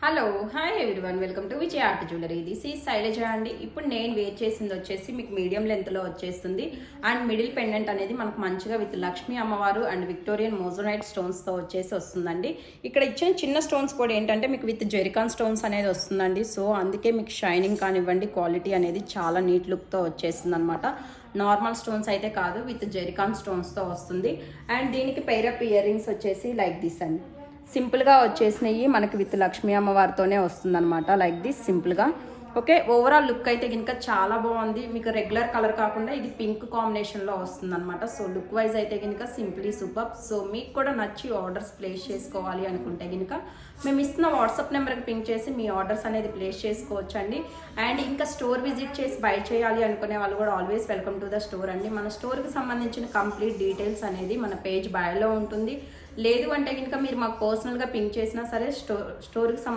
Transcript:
Hello hi everyone welcome to Vijay art jewellery. This ఈ శైలజ అండి. ఇప్పుడు నేను వేర్ చేసింది వచ్చేసి మీకు మీడియం లెంత్లో వచ్చేస్తుంది అండ్ మిడిల్ పెండెంట్ అనేది మనకు మంచిగా విత్ లక్ష్మీ అమ్మవారు అండ్ విక్టోరియన్ మోజోనైట్ స్టోన్స్తో వచ్చేసి వస్తుందండి. ఇక్కడ ఇచ్చిన చిన్న స్టోన్స్ కూడా ఏంటంటే మీకు విత్ జెరికాన్ స్టోన్స్ అనేది వస్తుందండి. సో అందుకే మీకు షైనింగ్ కానివ్వండి క్వాలిటీ అనేది చాలా నీట్ లుక్తో వచ్చేస్తుంది అనమాట. నార్మల్ స్టోన్స్ అయితే కాదు, విత్ జెరికాన్ స్టోన్స్తో వస్తుంది. అండ్ దీనికి పైరప్ ఇయర్ రింగ్స్ వచ్చేసి లైక్ దిస్ అండి. సింపుల్గా వచ్చేసినవి మనకి విత్ లక్ష్మీ అమ్మవారితోనే వస్తుందన్నమాట. లైక్ దిస్ సింపుల్గా. ఓకే, ఓవరాల్ లుక్ అయితే కనుక చాలా బాగుంది. మీకు రెగ్యులర్ కలర్ కాకుండా ఇది పింక్ కాంబినేషన్లో వస్తుందన్నమాట. సో లుక్ వైజ్ అయితే కనుక సింప్లీ సూపర్. సో మీకు కూడా నచ్చి ఆర్డర్స్ ప్లేస్ చేసుకోవాలి అనుకుంటే కనుక మేము ఇస్తున్న వాట్సాప్ నెంబర్కి పింక్ చేసి మీ ఆర్డర్స్ అనేది ప్లేస్ చేసుకోవచ్చండి. అండ్ ఇంకా స్టోర్ విజిట్ చేసి బై చేయాలి అనుకునే వాళ్ళు కూడా always welcome to the store అండి. మన స్టోర్కి సంబంధించిన కంప్లీట్ డీటెయిల్స్ అనేది మన పేజ్ బయోలో ఉంటుంది. లేదు అంటే కనుక మీరు మాకు పర్సనల్గా పింక్ చేసినా సరే స్టోర్కి